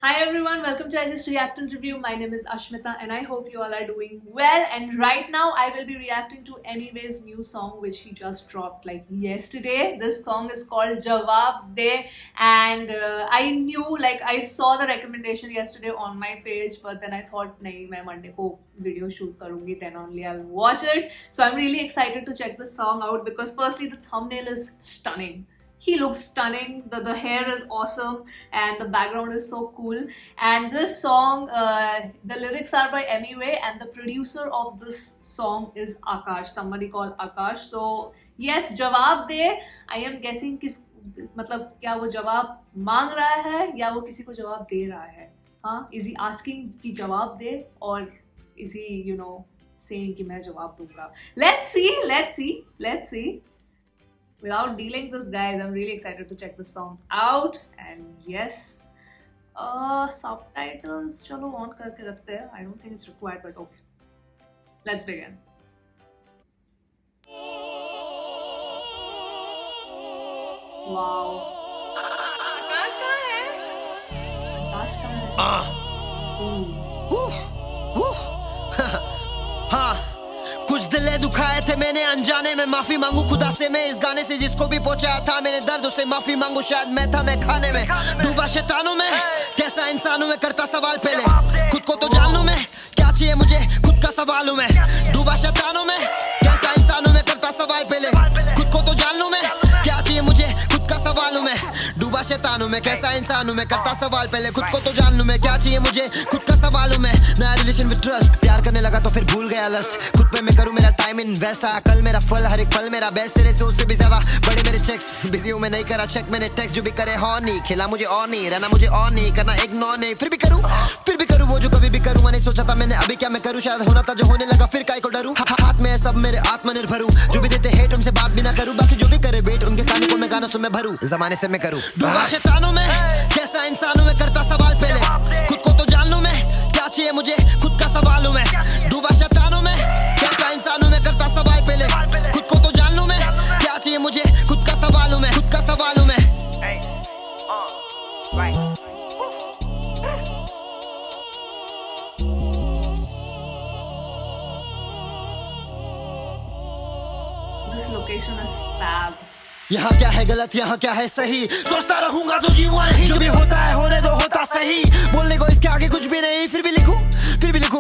Hi everyone, welcome to I Just React and Review. My name is Ashmita and I hope you all are doing well. And right now I will be reacting to Emiway's new song which he just dropped like yesterday. This song is called Jawab De, and I knew, like, I saw the recommendation yesterday on my page, but then I thought nahi, main Monday ko video shoot karungi, then only I'll watch it. So I'm really excited to check the song out because firstly the thumbnail is stunning. He looks stunning, the hair is awesome, and the background is so cool. And this song, the lyrics are by Emiway, and the producer of this song is Akash, somebody called Akash. So yes, जवाब दे. I am guessing किस मतलब क्या वो जवाब मांग रहा है या वो किसी को जवाब दे रहा है? हाँ, is he asking कि जवाब दे, or is he saying कि मैं जवाब दूंगा? Let's see. Without dealing this, guys, I'm really excited to check this song out. And yes, subtitles chalo on karke rakhte hain. I don't think it's required, but okay. Let's begin. Wow. आकाश कहाँ है? आकाश कहाँ है? हाँ, कुछ दिले दुखाए थे मैंने अनजाने में, माफी मांगू खुदा से मैं इस गाने से जिसको भी पहुंचाया था मैंने दर्द उसे माफी मांगू, शायद मैं था मैं खाने में डूबा शैतानों में, कैसा इंसान हूं मैं करता सवाल पहले खुद को तो जान लूं मैं, क्या चाहिए मुझे खुद का सवाल हूं मैं, डूबा शैतानों में कैसा इंसान हूं मैं करता सवाल पहले खुद को तो जान लूं मैं, क्या चाहिए मुझे खुद का सवाल हूं मैं, डूबा शैतान हूं मैं कैसा इंसान हूं मैं करता सवाल पहले खुद को तो जान लूं मैं, क्या चाहिए मुझे खुद का सवाल हूं मैं, नया रिलेशन विद ट्रस्ट, प्यार करने लगा तो फिर भूल गया लस्ट, खुद पे मैं करूं मेरा टाइम इन्वेस्ट, आया कल मेरा फल हर एक पल मेरा बेस्ट, तेरे सोच से भी ज्यादा बड़े मेरे चेक्स, बिजी हूं मैं नहीं करा चेक मैंने टेक्स्ट, जो भी करे हो नहीं खिला मुझे और नहीं रहना मुझे और नहीं करना इग्नोर नहीं, फिर भी करूं वो जो कभी भी करूंगा नहीं सोचा था मैंने अभी क्या मैं करूं, शायद होना था जो होने लगा फिर काय को डरूं, हाथ में है सब मेरे आत्मनिर्भर हूं, जो भी देते हेट उनसे बात भी ना करूं, बाकी जो भी करे वेट उनके कानों को मैं गानों से मैं भरूं, जमाने से मैं करूं डूबा शैतानों में कैसा इंसान हूं मैं करता सवाल पहले खुद को तो जान लूं मैं, क्या चाहिए मुझे खुद का सवाल हूं मैं, डूबा शैतानों में कैसा इंसान हूं मैं करता सवाल पहले खुद को तो जान लूं मैं, क्या चाहिए मुझे खुद का सवाल हूं मैं, खुद का सवाल हूं मैं। This location is fab. यहाँ क्या है गलत यहाँ क्या है सही, सोचता रहूंगा तो जीवा नहीं, जो भी होता है होने दो होता सही, बोलने को इसके आगे कुछ भी नहीं, फिर भी लिखूं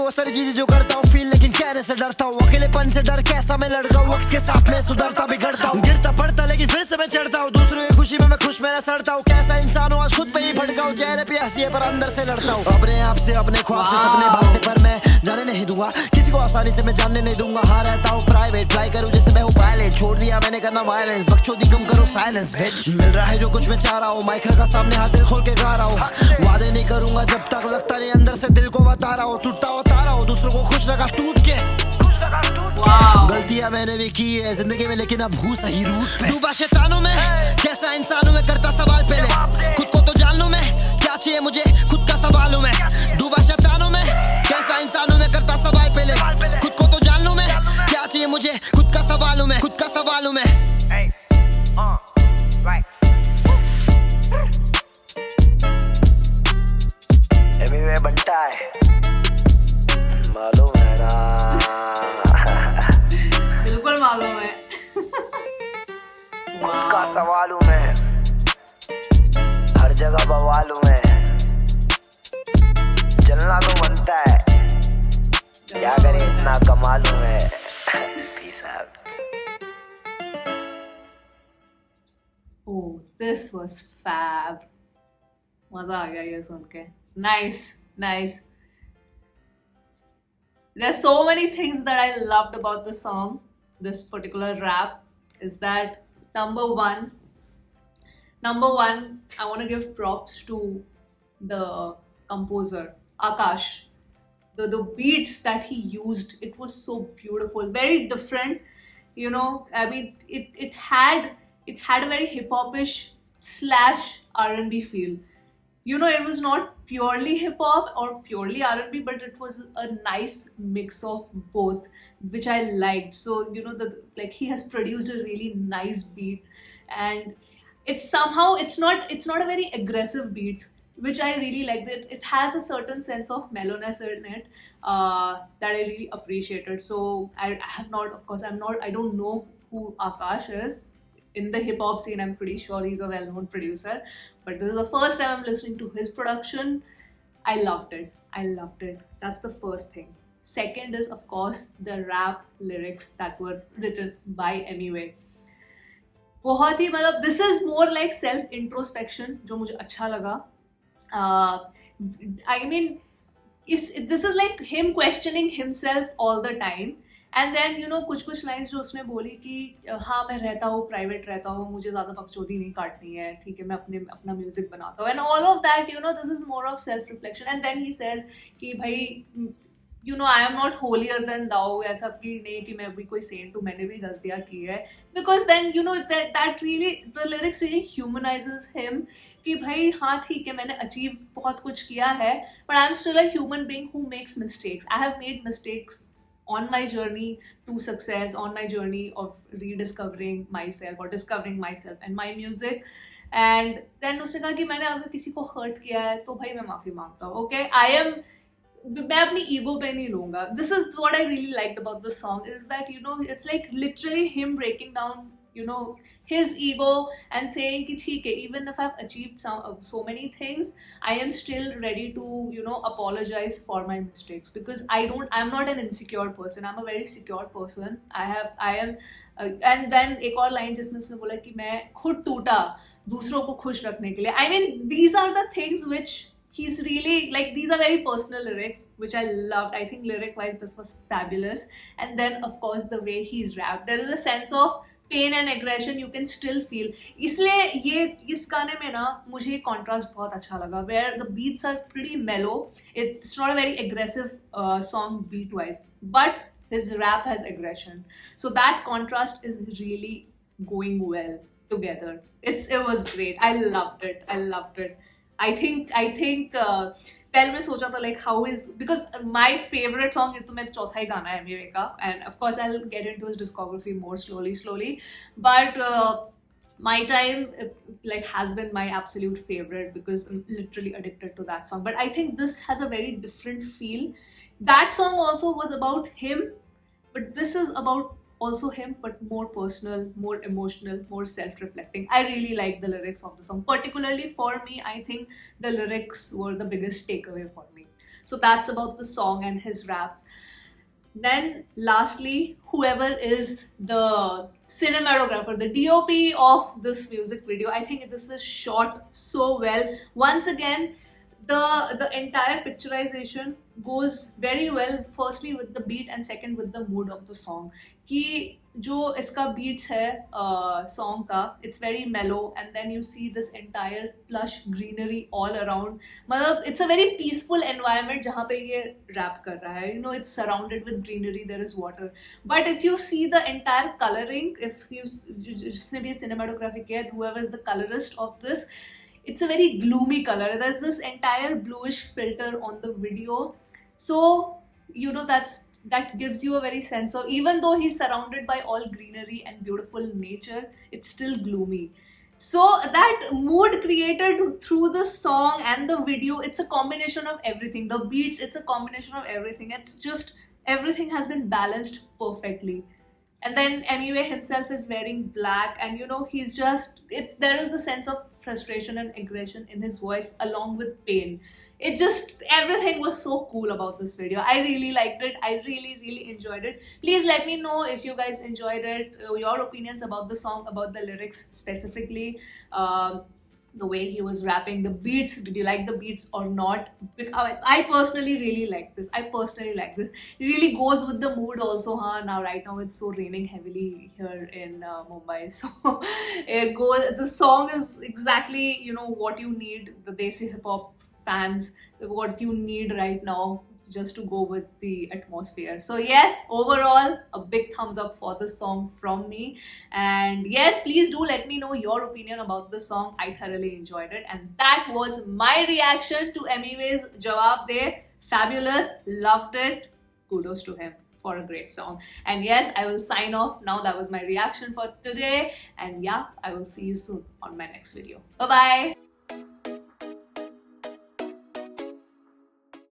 वो सारी चीजें जो करता हूँ फील, लेकिन कहने से डरता हूँ, अकेलेपन से डर कैसा मैं लड़का हूँ, वक्त के साथ में सुधरता बिगड़ता हूँ, गिरता पड़ता लेकिन फिर से मैं चढ़ता हूँ, दूसरों की खुशी में मैं खुश मैं सड़ता हूँ, कैसा इंसान हूँ आज खुद पे ही भड़का हूँ, चेहरे पे हंसी है पर अंदर से लड़ता हूँ, अपने आप से अपने ख्वाब से सपने बांटने पर मैं जाने नहीं दूंगा, किसी को आसानी से मैं जानने नहीं दूंगा, हाँ रहता हूँ प्राइवेट, ट्राई करूँ जैसे मैं हूँ पायलट, छोड़ दिया मैंने करना वायलेंस, बकचोदी कम करो साइलेंस बिच, मिल रहा है जो कुछ मैं चाह रहा हूँ, माइक रखा सामने हाथ दिल खोल के गा रहा हूँ, वादे नहीं करूंगा जब तक लगता नहीं अंदर से दिल को बता रहा हूँ, टूटता होता रहा हूँ दूसरों को खुश रखा टूट के, गलतियां मैंने भी की है जिंदगी में लेकिन अब हूँ सही रूट पे, डूबा शैतानों में कैसा इंसान हूं मैं करता सवाल पहले खुद को तो जान लूं मैं, क्या चाहिए मुझे खुद का सवाल हूं मैं, डूबा शैतानों में कैसा इंसान हूं मैं करता सवाल पहले खुद को तो जान लूं मैं, क्या चाहिए मुझे खुद का सवाल हूं मैं, खुद का सवाल हूं मैं। Emiway बनता है मालूम है ना, बिल्कुल मालूम है। का सवाल हूं मैं, हर जगह बवाल हूं मैं, चलना तो बनता है, क्या करे इतना कमाल हूं मैं। Peace out. Oh, this was fab. मजा आ गया ये सुन के. Nice. There's so many things that I loved about the song. This particular rap is that number one, I want to give props to the composer Akash. The beats that he used, it was so beautiful, very different. I mean, it had a very hip hopish / R&B feel. It was not purely hip hop or purely R&B, but it was a nice mix of both, which I liked. So he has produced a really nice beat, and it's not a very aggressive beat. which I really like. That it has a certain sense of mellowness in it that I really appreciated. So I have not, of course, I don't know who Akash is. In the hip hop scene, I'm pretty sure he's a well known producer. But this is the first time I'm listening to his production. I loved it. I loved it. That's the first thing. Second is, of course, the rap lyrics that were written by Emiway. बहुत ही मतलब this is more like self introspection जो मुझे अच्छा लगा. I mean this is like him questioning himself all the time. And then you know कुछ कुछ lines जो उसने बोली कि हाँ मैं रहता हूँ प्राइवेट रहता हूँ, मुझे ज़्यादा बकचोदी नहीं काटनी है, ठीक है मैं अपना म्यूजिक बनाता हूँ. And all of that you know this is more of self reflection. And then he says कि भाई you know I am not holier than thou, ऐसा कि नहीं कि मैं भी कोई सेंट हूँ, मैंने भी गलतियाँ की है. Because then you know that really the lyrics really humanizes him कि भाई हाँ ठीक है मैंने अचीव बहुत कुछ किया है, but I am still a human being who makes mistakes. I have made mistakes on my journey to success, on my journey of rediscovering myself or discovering myself and my music. And then उसने कहा कि मैंने अगर किसी को hurt किया है तो भाई मैं माफ़ी मांगता हूँ. Okay, मैं अपनी ईगो पे नहीं लूंगा. This is what I really liked about the song is that you know it's like literally him breaking down you know his ego and saying ki theek hai, even if I've achieved so many things, I am still ready to you know apologize for my mistakes because I'm not an insecure person, I'm a very secure person. I am and then एक और line जिसमें उसने बोला कि मैं खुद टूटा दूसरों को खुश रखने के लिए. I mean these are the things which he's really like, these are very personal lyrics which I loved. I think lyric wise this was fabulous. And then of course the way he rapped, there is a sense of pain and aggression you can still feel. इसलिए ये इस गाने में ना मुझे contrast बहुत अच्छा लगा where the beats are pretty mellow. It's not a very aggressive song beat wise but his rap has aggression. So that contrast is really going well together. It was great. I loved it. I think पहले मैं सोचा था like how is because my favourite song ये तो मेरा चौथा ही गाना है एमिवे का. And of course I will get into his discography more slowly but my time like has been my absolute favorite because I'm literally addicted to that song. But I think this has a very different feel. That song also was about him, but this is about also him, but more personal, more emotional, more self-reflecting. I really like the lyrics of the song. Particularly for me, I think the lyrics were the biggest takeaway for me. So that's about the song and his raps. Then lastly, whoever is the cinematographer, the DOP of this music video, I think this is shot so well. Once again, the entire picturization goes very well, firstly with the beat and second with the mood of the song. कि जो इसका beats है song का, it's very mellow and then you see this entire plush greenery all around. मतलब it's a very peaceful environment जहाँ पे ये rap कर रहा है. You know it's surrounded with greenery, there is water. But if you see the entire coloring, if you जिसने भी cinematography किया, whoever is the colorist of this, it's a very gloomy color. There's this entire bluish filter on the video. So, you know, that gives you a very sense of, even though he's surrounded by all greenery and beautiful nature, it's still gloomy. So that mood created through the song and the video, it's a combination of everything. The beats, it's a combination of everything. It's just, everything has been balanced perfectly. And then Emiway himself is wearing black and you know, he's just, there is the sense of frustration and aggression in his voice along with pain. It just, everything was so cool about this video. I really liked it. I really enjoyed it. Please let me know if you guys enjoyed it, your opinions about the song, about the lyrics specifically, the way he was rapping, the beats. Did you like the beats or not? I personally really like this. It really goes with the mood also. Now right now it's so raining heavily here in Mumbai, so the song is exactly, you know, what you need, the Desi hip hop fans, what you need right now just to go with the atmosphere. So yes, overall a big thumbs up for the song from me. And yes, please do let me know your opinion about the song. I thoroughly enjoyed it and that was my reaction to Emiway's Jawab De. Fabulous, loved it, kudos to him for a great song. And yes, I will sign off now. That was my reaction for today and yeah, I will see you soon on my next video. Bye bye.